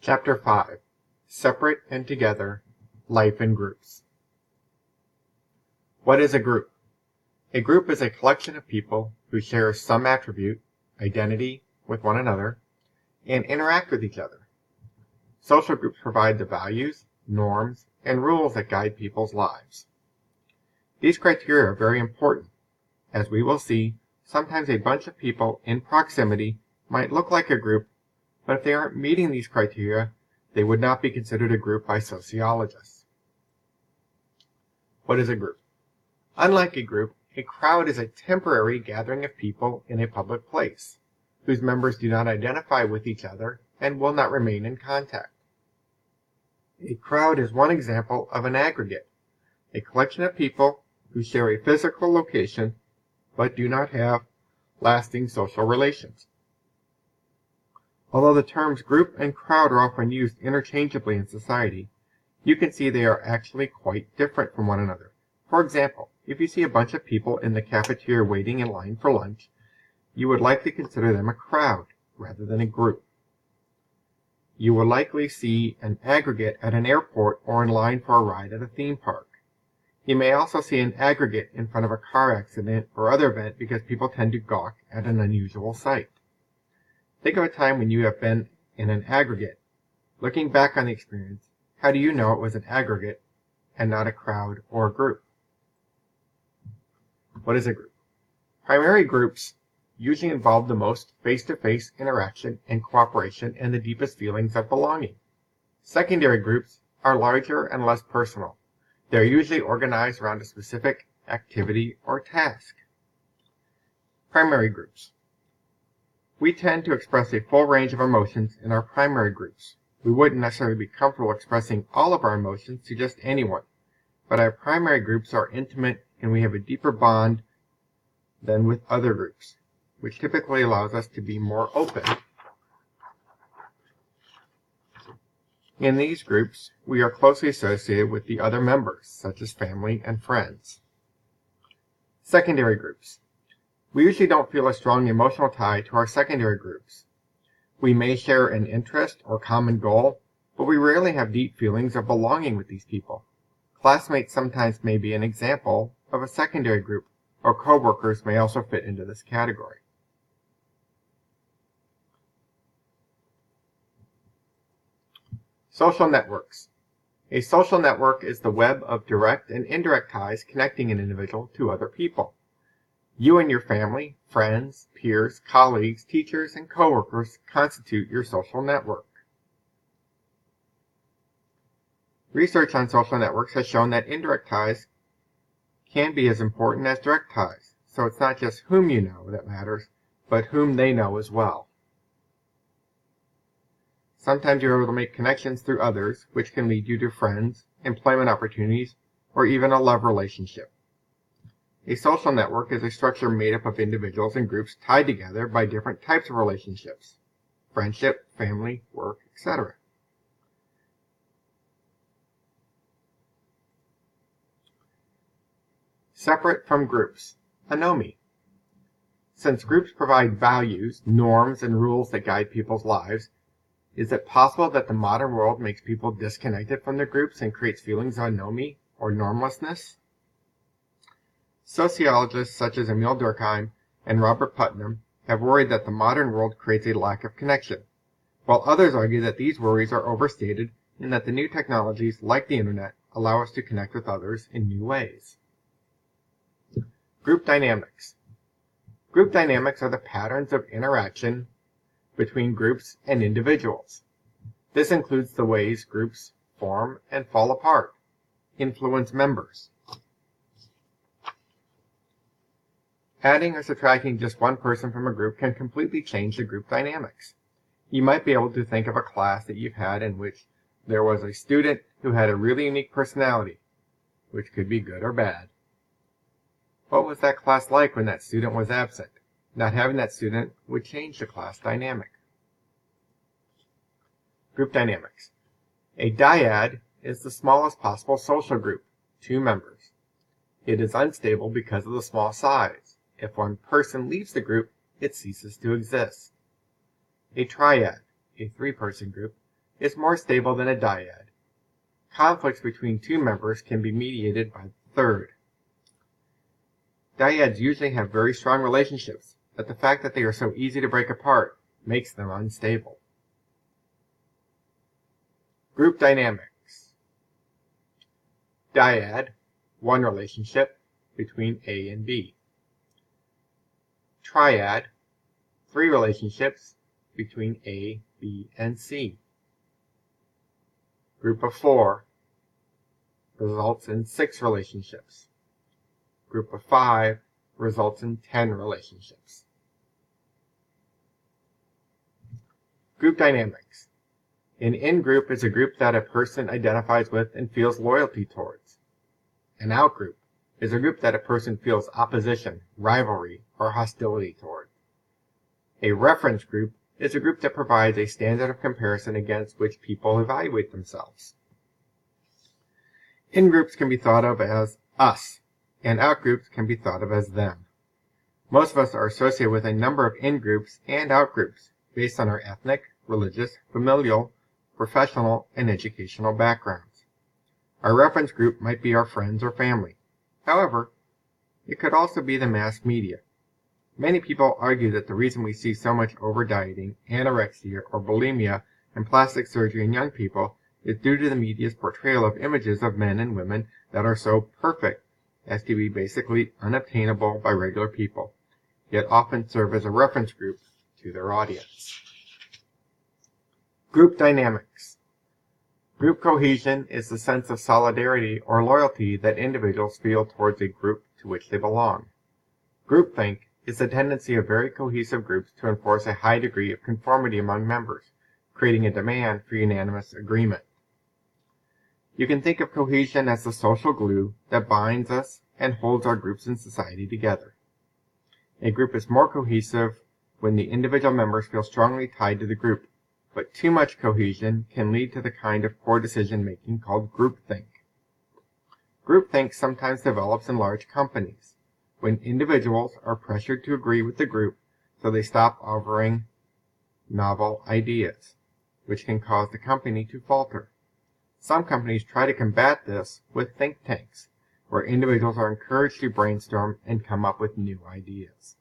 Chapter 5. Separate and Together, Life in Groups. What is a group? A group is a collection of people who share some attribute, identity, with one another, and interact with each other. Social groups provide the values, norms, and rules that guide people's lives. These criteria are very important. As we will see, sometimes a bunch of people in proximity might look like a group, but if they aren't meeting these criteria, they would not be considered a group by sociologists. What is a group? Unlike a group, a crowd is a temporary gathering of people in a public place, whose members do not identify with each other and will not remain in contact. A crowd is one example of an aggregate, a collection of people who share a physical location but do not have lasting social relations. Although the terms group and crowd are often used interchangeably in society, you can see they are actually quite different from one another. For example, if you see a bunch of people in the cafeteria waiting in line for lunch, you would likely consider them a crowd rather than a group. You will likely see an aggregate at an airport or in line for a ride at a theme park. You may also see an aggregate in front of a car accident or other event because people tend to gawk at an unusual sight. Think of a time when you have been in an aggregate. Looking back on the experience, how do you know it was an aggregate and not a crowd or a group? What is a group? Primary groups usually involve the most face-to-face interaction and cooperation and the deepest feelings of belonging. Secondary groups are larger and less personal. They are usually organized around a specific activity or task. Primary groups. We tend to express a full range of emotions in our primary groups. We wouldn't necessarily be comfortable expressing all of our emotions to just anyone, but our primary groups are intimate and we have a deeper bond than with other groups, which typically allows us to be more open. In these groups, we are closely associated with the other members, such as family and friends. Secondary groups. We usually don't feel a strong emotional tie to our secondary groups. We may share an interest or common goal, but we rarely have deep feelings of belonging with these people. Classmates sometimes may be an example of a secondary group, or coworkers may also fit into this category. Social networks. A social network is the web of direct and indirect ties connecting an individual to other people. You and your family, friends, peers, colleagues, teachers, and coworkers constitute your social network. Research on social networks has shown that indirect ties can be as important as direct ties, so it's not just whom you know that matters, but whom they know as well. Sometimes you're able to make connections through others, which can lead you to friends, employment opportunities, or even a love relationship. A social network is a structure made up of individuals and groups tied together by different types of relationships: friendship, family, work, etc. Separate from groups. Anomie. Since groups provide values, norms, and rules that guide people's lives, is it possible that the modern world makes people disconnected from their groups and creates feelings of anomie or normlessness? Sociologists such as Emile Durkheim and Robert Putnam have worried that the modern world creates a lack of connection, while others argue that these worries are overstated and that the new technologies like the internet allow us to connect with others in new ways. Group dynamics. Group dynamics are the patterns of interaction between groups and individuals. This includes the ways groups form and fall apart, influence members. Adding or subtracting just one person from a group can completely change the group dynamics. You might be able to think of a class that you've had in which there was a student who had a really unique personality, which could be good or bad. What was that class like when that student was absent? Not having that student would change the class dynamic. Group dynamics. A dyad is the smallest possible social group, 2 members. It is unstable because of the small size. If one person leaves the group, it ceases to exist. A triad, a 3-person group, is more stable than a dyad. Conflicts between two members can be mediated by the third. Dyads usually have very strong relationships, but the fact that they are so easy to break apart makes them unstable. Group dynamics. Dyad, one relationship between A and B. Triad, three relationships between A, B, and C. Group of four results in 6 relationships. Group of 5 results in 10 relationships. Group dynamics. An in-group is a group that a person identifies with and feels loyalty towards. An out-group is a group that a person feels opposition, rivalry, or hostility toward. A reference group is a group that provides a standard of comparison against which people evaluate themselves. In-groups can be thought of as us, and out-groups can be thought of as them. Most of us are associated with a number of in-groups and out-groups based on our ethnic, religious, familial, professional, and educational backgrounds. Our reference group might be our friends or family. However, it could also be the mass media. Many people argue that the reason we see so much over-dieting, anorexia, or bulimia, and plastic surgery in young people is due to the media's portrayal of images of men and women that are so perfect as to be basically unobtainable by regular people, yet often serve as a reference group to their audience. Group dynamics. Group cohesion is the sense of solidarity or loyalty that individuals feel towards a group to which they belong. Groupthink is the tendency of very cohesive groups to enforce a high degree of conformity among members, creating a demand for unanimous agreement. You can think of cohesion as the social glue that binds us and holds our groups in society together. A group is more cohesive when the individual members feel strongly tied to the group, but too much cohesion can lead to the kind of poor decision-making called groupthink. Groupthink sometimes develops in large companies, when individuals are pressured to agree with the group so they stop offering novel ideas, which can cause the company to falter. Some companies try to combat this with think tanks, where individuals are encouraged to brainstorm and come up with new ideas.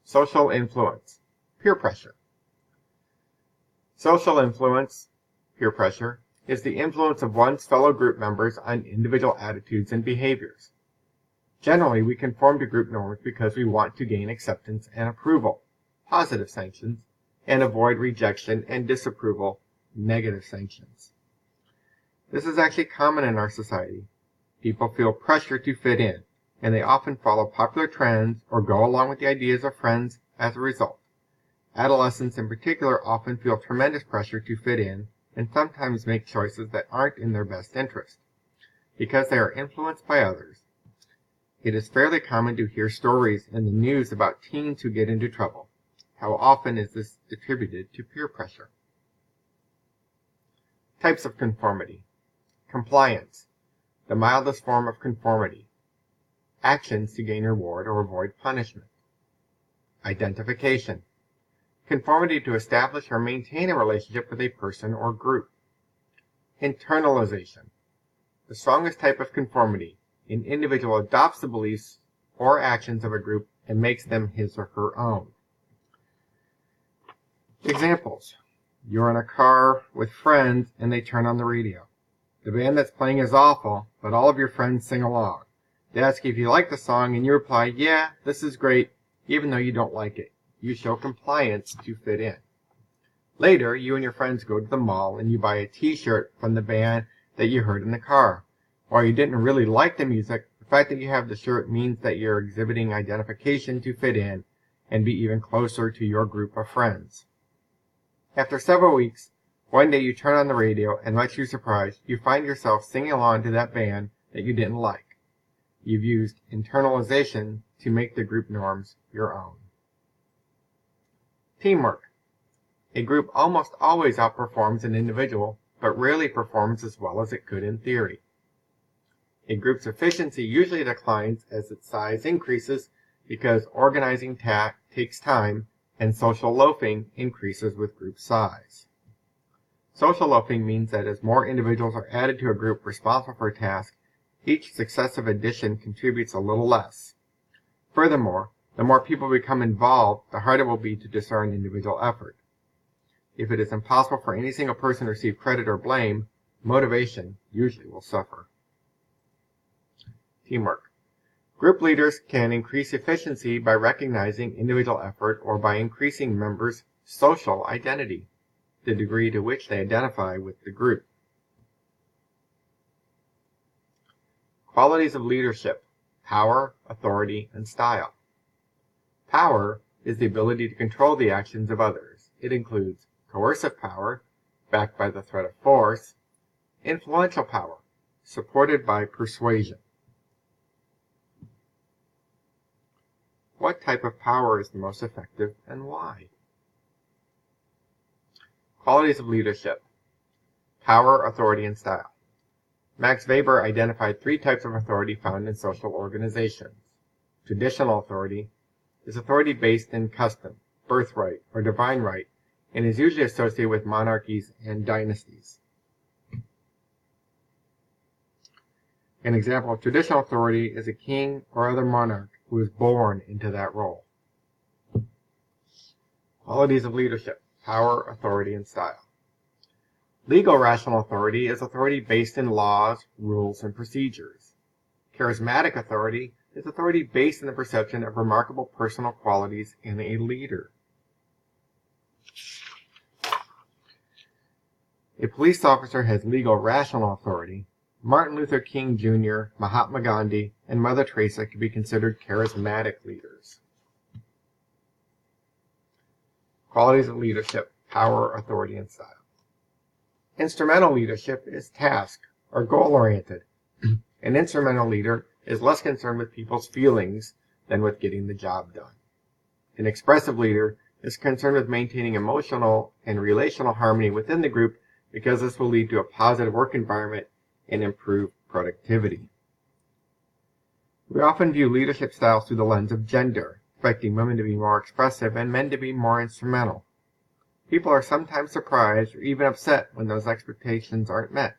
Social influence. Peer pressure. Social influence, peer pressure, is the influence of one's fellow group members on individual attitudes and behaviors. Generally, we conform to group norms because we want to gain acceptance and approval, positive sanctions, and avoid rejection and disapproval, negative sanctions. This is actually common in our society. People feel pressure to fit in, and they often follow popular trends or go along with the ideas of friends as a result. Adolescents in particular often feel tremendous pressure to fit in and sometimes make choices that aren't in their best interest, because they are influenced by others. It is fairly common to hear stories in the news about teens who get into trouble. How often is this attributed to peer pressure? Types of conformity. Compliance, the mildest form of conformity. Actions to gain reward or avoid punishment. Identification, conformity to establish or maintain a relationship with a person or group. Internalization, the strongest type of conformity. An individual adopts the beliefs or actions of a group and makes them his or her own. Examples. You're in a car with friends and they turn on the radio. The band that's playing is awful, but all of your friends sing along. They ask you if you like the song and you reply, "Yeah, this is great," even though you don't like it. You show compliance to fit in. Later, you and your friends go to the mall and you buy a t-shirt from the band that you heard in the car. While you didn't really like the music, the fact that you have the shirt means that you're exhibiting identification to fit in and be even closer to your group of friends. After several weeks, one day you turn on the radio and much to your surprise, you find yourself singing along to that band that you didn't like. You've used internalization to make the group norms your own. Teamwork. A group almost always outperforms an individual, but rarely performs as well as it could in theory. A group's efficiency usually declines as its size increases because organizing takes time and social loafing increases with group size. Social loafing means that as more individuals are added to a group responsible for a task, each successive addition contributes a little less. Furthermore, the more people become involved, the harder it will be to discern individual effort. If it is impossible for any single person to receive credit or blame, motivation usually will suffer. Teamwork. Group leaders can increase efficiency by recognizing individual effort or by increasing members' social identity, the degree to which they identify with the group. Qualities of leadership: power, authority, and style. Power is the ability to control the actions of others. It includes coercive power, backed by the threat of force, influential power, supported by persuasion. What type of power is the most effective and why? Qualities of leadership: power, authority, and style. Max Weber identified 3 types of authority found in social organizations. Traditional authority is authority based in custom, birthright, or divine right, and is usually associated with monarchies and dynasties. An example of traditional authority is a king or other monarch who is born into that role. Qualities of leadership: power, authority, and style. Legal rational authority is authority based in laws, rules, and procedures. Charismatic authority is authority based in the perception of remarkable personal qualities in a leader. A police officer has legal rational authority. Martin Luther King Jr., Mahatma Gandhi, and Mother Teresa could be considered charismatic leaders. Qualities of leadership: power, authority, and style. Instrumental leadership is task or goal-oriented. An instrumental leader is less concerned with people's feelings than with getting the job done. An expressive leader is concerned with maintaining emotional and relational harmony within the group because this will lead to a positive work environment and improve productivity. We often view leadership styles through the lens of gender, expecting women to be more expressive and men to be more instrumental. People are sometimes surprised or even upset when those expectations aren't met.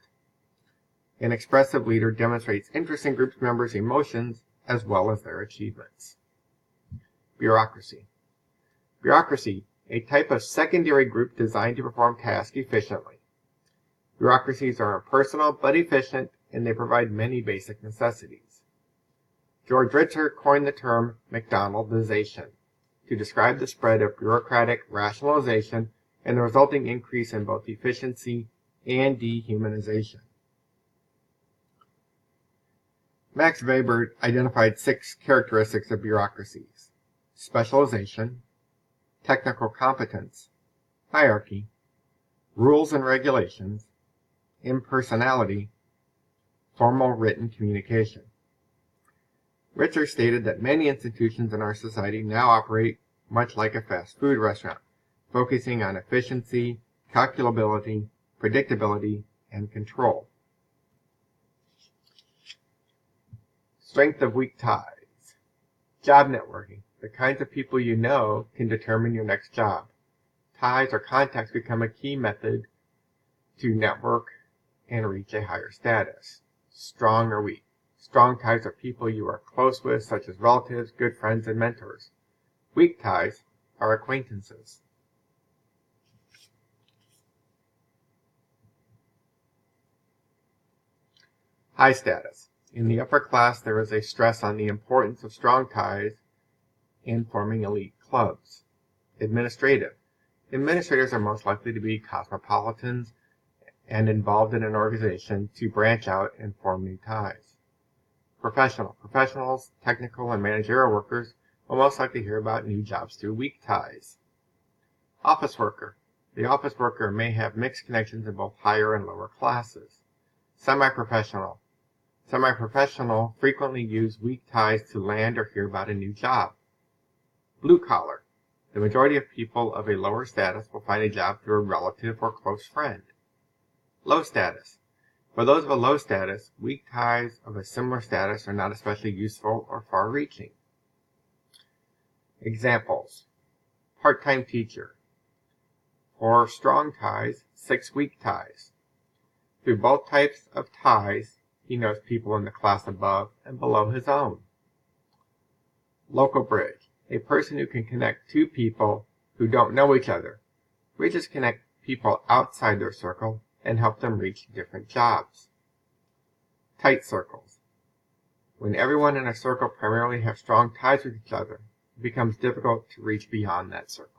An expressive leader demonstrates interest in group members' emotions as well as their achievements. Bureaucracy. Bureaucracy, a type of secondary group designed to perform tasks efficiently. Bureaucracies are impersonal but efficient, and they provide many basic necessities. George Richter coined the term McDonaldization to describe the spread of bureaucratic rationalization and the resulting increase in both efficiency and dehumanization. Max Weber identified 6 characteristics of bureaucracies: specialization, technical competence, hierarchy, rules and regulations, impersonality, formal written communication. Richter stated that many institutions in our society now operate much like a fast food restaurant, focusing on efficiency, calculability, predictability, and control. Strength of weak ties. Job networking. The kinds of people you know can determine your next job. Ties or contacts become a key method to network and reach a higher status. Strong or weak. Strong ties are people you are close with, such as relatives, good friends, and mentors. Weak ties are acquaintances. High status. In the upper class, there is a stress on the importance of strong ties and forming elite clubs. Administrative. Administrators are most likely to be cosmopolitans and involved in an organization to branch out and form new ties. Professional. Professionals, technical, and managerial workers will most likely hear about new jobs through weak ties. Office worker. The office worker may have mixed connections in both higher and lower classes. Semi-professional. Semi-professional frequently use weak ties to land or hear about a new job. Blue collar. The majority of people of a lower status will find a job through a relative or close friend. Low status. For those of a low status, weak ties of a similar status are not especially useful or far-reaching. Examples: part-time teacher. 4 strong ties, 6 weak ties. Through both types of ties, he knows people in the class above and below his own. Local bridge. A person who can connect two people who don't know each other. Bridges connect people outside their circle and help them reach different jobs. Tight circles. When everyone in a circle primarily have strong ties with each other, it becomes difficult to reach beyond that circle.